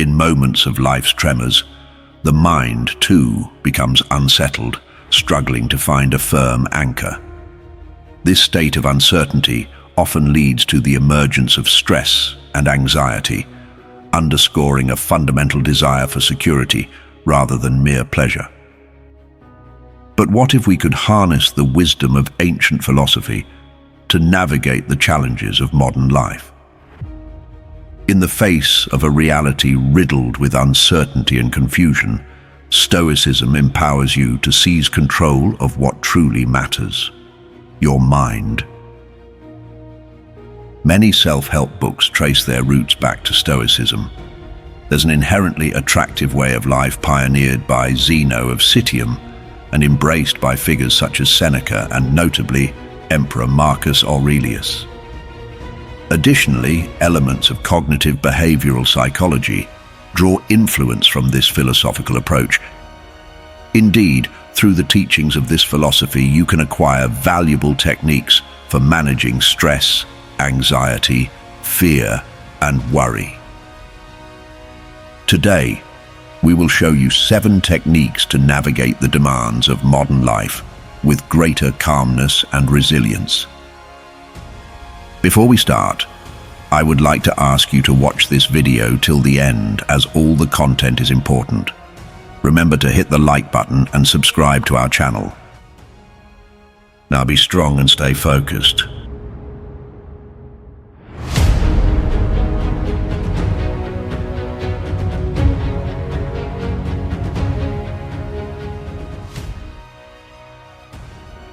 In moments of life's tremors, the mind, too, becomes unsettled, struggling to find a firm anchor. This state of uncertainty often leads to the emergence of stress and anxiety, underscoring a fundamental desire for security rather than mere pleasure. But what if we could harness the wisdom of ancient philosophy to navigate the challenges of modern life? In the face of a reality riddled with uncertainty and confusion, Stoicism empowers you to seize control of what truly matters: your mind. Many self-help books trace their roots back to Stoicism. There's an inherently attractive way of life pioneered by Zeno of Citium and embraced by figures such as Seneca and, notably, Emperor Marcus Aurelius. Additionally, elements of cognitive behavioral psychology draw influence from this philosophical approach. Indeed, through the teachings of this philosophy, you can acquire valuable techniques for managing stress, anxiety, fear, and worry. Today, we will show you 7 techniques to navigate the demands of modern life with greater calmness and resilience. Before we start, I would like to ask you to watch this video till the end, as all the content is important. Remember to hit the like button and subscribe to our channel. Now be strong and stay focused.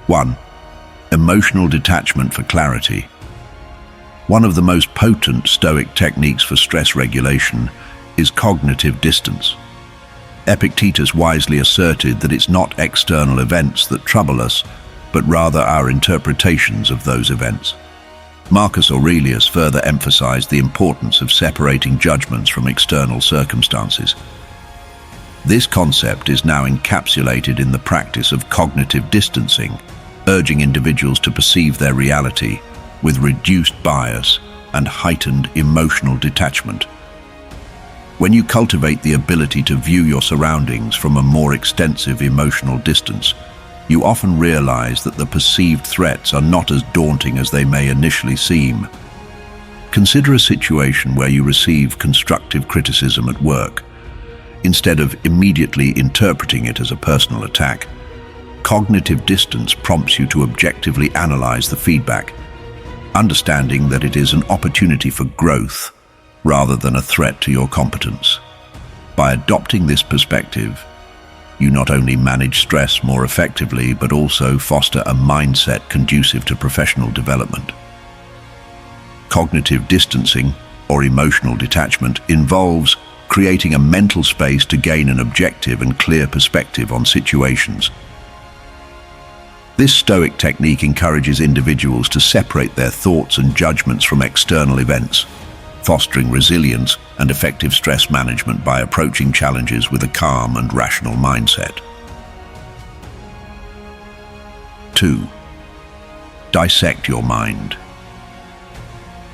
One, emotional detachment for clarity. One of the most potent Stoic techniques for stress regulation is cognitive distance. Epictetus wisely asserted that it's not external events that trouble us, but rather our interpretations of those events. Marcus Aurelius further emphasized the importance of separating judgments from external circumstances. This concept is now encapsulated in the practice of cognitive distancing, urging individuals to perceive their reality with reduced bias and heightened emotional detachment. When you cultivate the ability to view your surroundings from a more extensive emotional distance, you often realize that the perceived threats are not as daunting as they may initially seem. Consider a situation where you receive constructive criticism at work. Instead of immediately interpreting it as a personal attack, cognitive distance prompts you to objectively analyze the feedback, understanding that it is an opportunity for growth rather than a threat to your competence. By adopting this perspective, you not only manage stress more effectively, but also foster a mindset conducive to professional development. Cognitive distancing, or emotional detachment, involves creating a mental space to gain an objective and clear perspective on situations. This Stoic technique encourages individuals to separate their thoughts and judgments from external events, fostering resilience and effective stress management by approaching challenges with a calm and rational mindset. 2. Dissect your mind.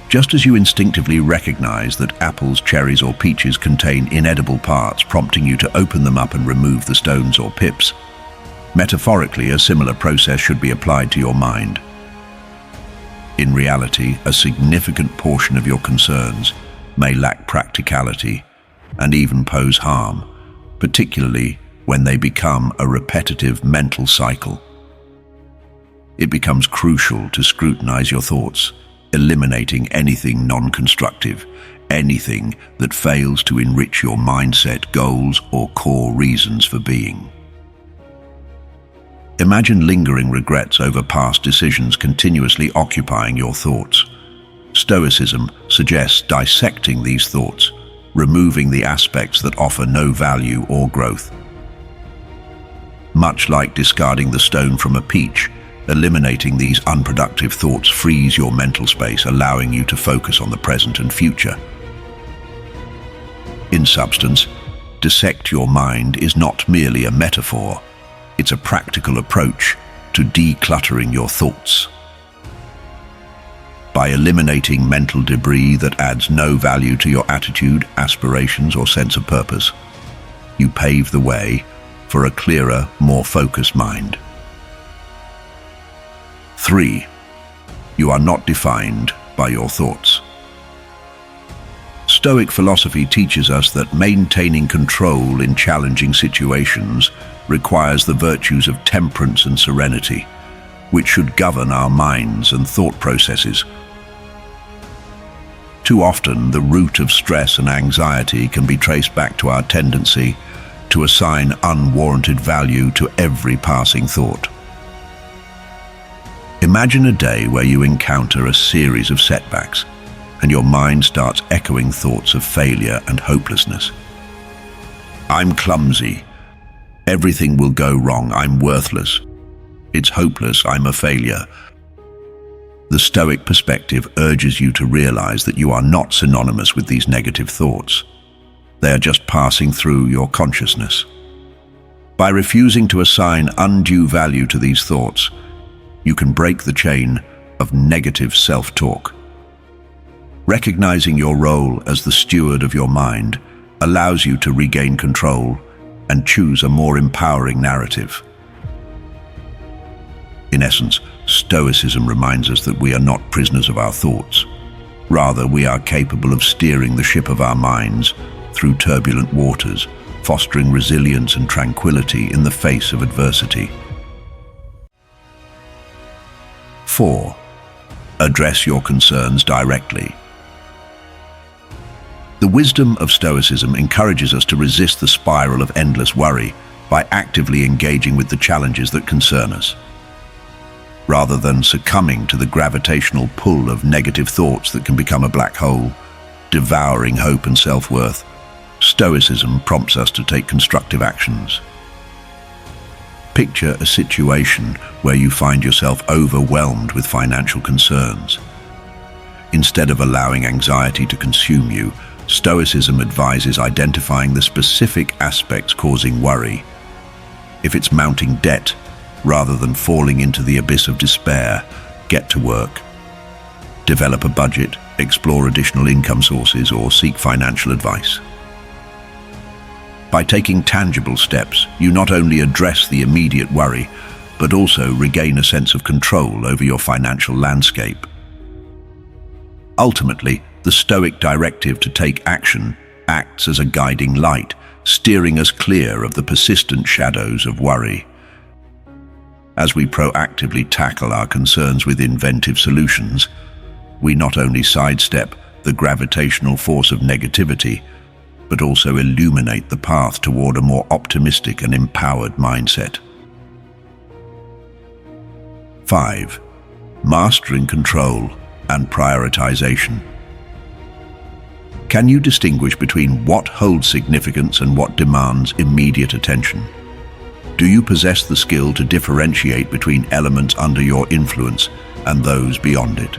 Just as you instinctively recognize that apples, cherries, or peaches contain inedible parts, prompting you to open them up and remove the stones or pips, metaphorically, a similar process should be applied to your mind. In reality, a significant portion of your concerns may lack practicality and even pose harm, particularly when they become a repetitive mental cycle. It becomes crucial to scrutinize your thoughts, eliminating anything non-constructive, anything that fails to enrich your mindset, goals, or core reasons for being. Imagine lingering regrets over past decisions continuously occupying your thoughts. Stoicism suggests dissecting these thoughts, removing the aspects that offer no value or growth. Much like discarding the stone from a peach, eliminating these unproductive thoughts frees your mental space, allowing you to focus on the present and future. In substance, dissect your mind is not merely a metaphor. It's a practical approach to decluttering your thoughts. By eliminating mental debris that adds no value to your attitude, aspirations, or sense of purpose, you pave the way for a clearer, more focused mind. 3. You are not defined by your thoughts. Stoic philosophy teaches us that maintaining control in challenging situations requires the virtues of temperance and serenity, which should govern our minds and thought processes. Too often, the root of stress and anxiety can be traced back to our tendency to assign unwarranted value to every passing thought. Imagine a day where you encounter a series of setbacks, and your mind starts echoing thoughts of failure and hopelessness. I'm clumsy. Everything will go wrong. I'm worthless. It's hopeless. I'm a failure. The Stoic perspective urges you to realize that you are not synonymous with these negative thoughts. They are just passing through your consciousness. By refusing to assign undue value to these thoughts, you can break the chain of negative self-talk. Recognizing your role as the steward of your mind allows you to regain control and choose a more empowering narrative. In essence, Stoicism reminds us that we are not prisoners of our thoughts. Rather, we are capable of steering the ship of our minds through turbulent waters, fostering resilience and tranquility in the face of adversity. 4. Address your concerns directly. The wisdom of Stoicism encourages us to resist the spiral of endless worry by actively engaging with the challenges that concern us. Rather than succumbing to the gravitational pull of negative thoughts that can become a black hole, devouring hope and self-worth, Stoicism prompts us to take constructive actions. Picture a situation where you find yourself overwhelmed with financial concerns. Instead of allowing anxiety to consume you, Stoicism advises identifying the specific aspects causing worry. If it's mounting debt, rather than falling into the abyss of despair, get to work. Develop a budget, explore additional income sources, or seek financial advice. By taking tangible steps, you not only address the immediate worry, but also regain a sense of control over your financial landscape. Ultimately, the Stoic directive to take action acts as a guiding light, steering us clear of the persistent shadows of worry. As we proactively tackle our concerns with inventive solutions, we not only sidestep the gravitational force of negativity, but also illuminate the path toward a more optimistic and empowered mindset. 5. Mastering control and prioritization. Can you distinguish between what holds significance and what demands immediate attention? Do you possess the skill to differentiate between elements under your influence and those beyond it?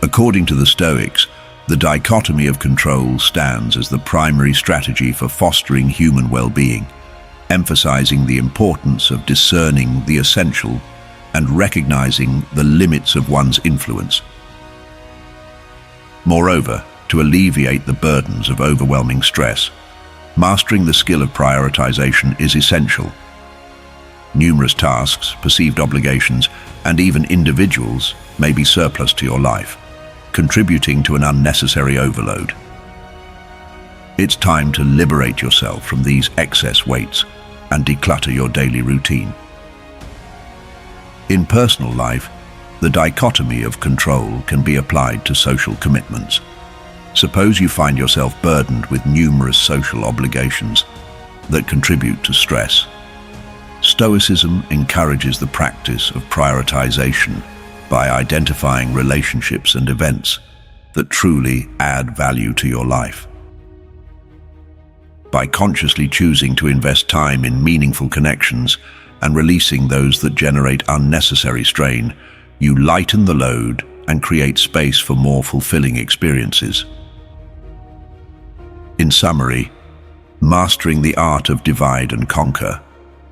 According to the Stoics, the dichotomy of control stands as the primary strategy for fostering human well-being, emphasizing the importance of discerning the essential and recognizing the limits of one's influence. Moreover, to alleviate the burdens of overwhelming stress, mastering the skill of prioritization is essential. Numerous tasks, perceived obligations, and even individuals may be surplus to your life, contributing to an unnecessary overload. It's time to liberate yourself from these excess weights and declutter your daily routine. In personal life, the dichotomy of control can be applied to social commitments. Suppose you find yourself burdened with numerous social obligations that contribute to stress. Stoicism encourages the practice of prioritization by identifying relationships and events that truly add value to your life. By consciously choosing to invest time in meaningful connections and releasing those that generate unnecessary strain, you lighten the load and create space for more fulfilling experiences. In summary, mastering the art of divide and conquer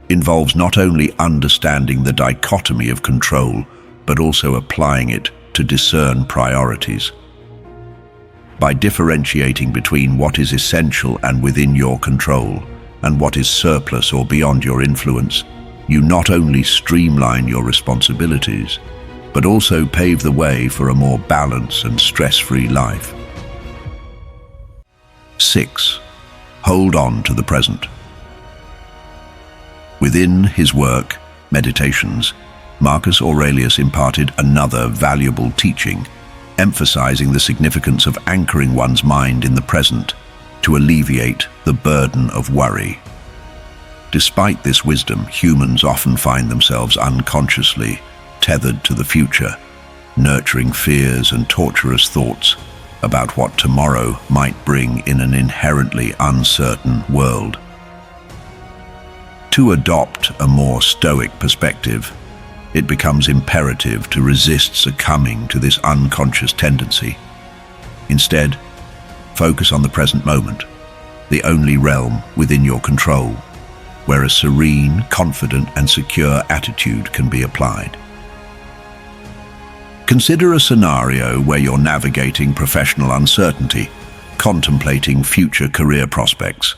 involves not only understanding the dichotomy of control, but also applying it to discern priorities. By differentiating between what is essential and within your control, and what is surplus or beyond your influence, you not only streamline your responsibilities, but also pave the way for a more balanced and stress-free life. 6. Hold on to the present. Within his work, Meditations, Marcus Aurelius imparted another valuable teaching, emphasizing the significance of anchoring one's mind in the present to alleviate the burden of worry. Despite this wisdom, humans often find themselves unconsciously tethered to the future, nurturing fears and torturous thoughts about what tomorrow might bring in an inherently uncertain world. To adopt a more Stoic perspective, it becomes imperative to resist succumbing to this unconscious tendency. Instead, focus on the present moment, the only realm within your control, where a serene, confident, and secure attitude can be applied. Consider a scenario where you're navigating professional uncertainty, contemplating future career prospects.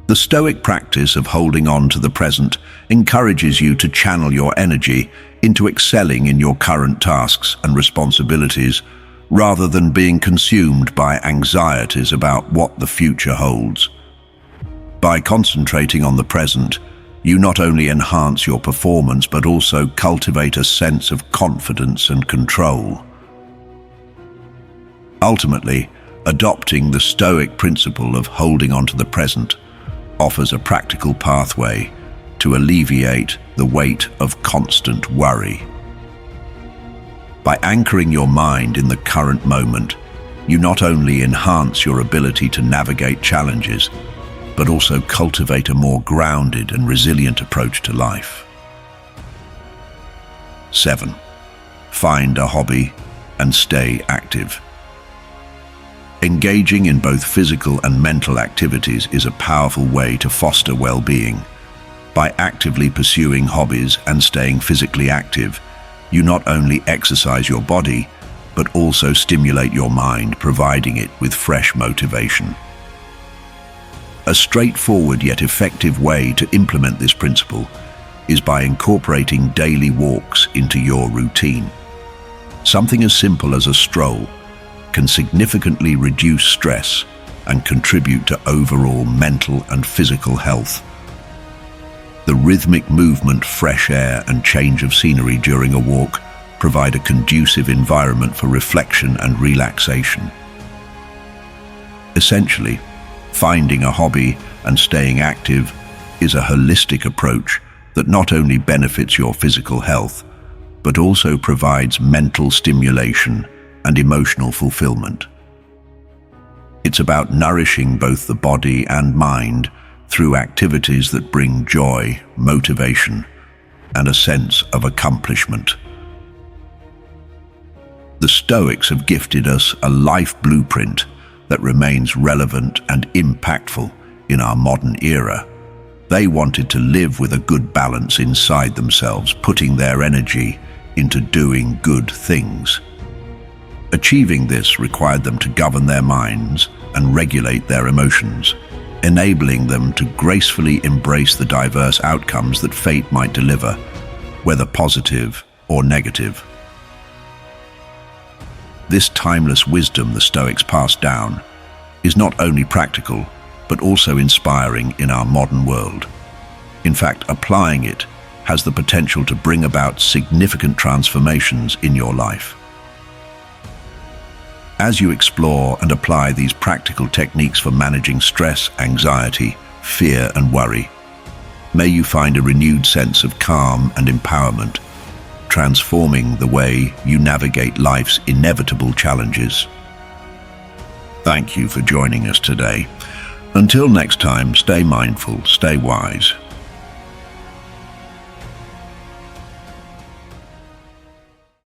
The Stoic practice of holding on to the present encourages you to channel your energy into excelling in your current tasks and responsibilities, rather than being consumed by anxieties about what the future holds. By concentrating on the present, you not only enhance your performance but also cultivate a sense of confidence and control. Ultimately, adopting the Stoic principle of holding on to the present offers a practical pathway to alleviate the weight of constant worry. By anchoring your mind in the current moment, you not only enhance your ability to navigate challenges, but also cultivate a more grounded and resilient approach to life. 7. Find a hobby and stay active. Engaging in both physical and mental activities is a powerful way to foster well-being. By actively pursuing hobbies and staying physically active, you not only exercise your body, but also stimulate your mind, providing it with fresh motivation. A straightforward yet effective way to implement this principle is by incorporating daily walks into your routine. Something as simple as a stroll can significantly reduce stress and contribute to overall mental and physical health. The rhythmic movement, fresh air, and change of scenery during a walk provide a conducive environment for reflection and relaxation. Essentially, finding a hobby and staying active is a holistic approach that not only benefits your physical health, but also provides mental stimulation and emotional fulfillment. It's about nourishing both the body and mind through activities that bring joy, motivation, and a sense of accomplishment. The Stoics have gifted us a life blueprint that remains relevant and impactful in our modern era. They wanted to live with a good balance inside themselves, putting their energy into doing good things. Achieving this required them to govern their minds and regulate their emotions, enabling them to gracefully embrace the diverse outcomes that fate might deliver, whether positive or negative. This timeless wisdom the Stoics passed down is not only practical, but also inspiring in our modern world. In fact, applying it has the potential to bring about significant transformations in your life. As you explore and apply these practical techniques for managing stress, anxiety, fear, and worry, may you find a renewed sense of calm and empowerment, transforming the way you navigate life's inevitable challenges. Thank you for joining us today. Until next time, stay mindful, stay wise,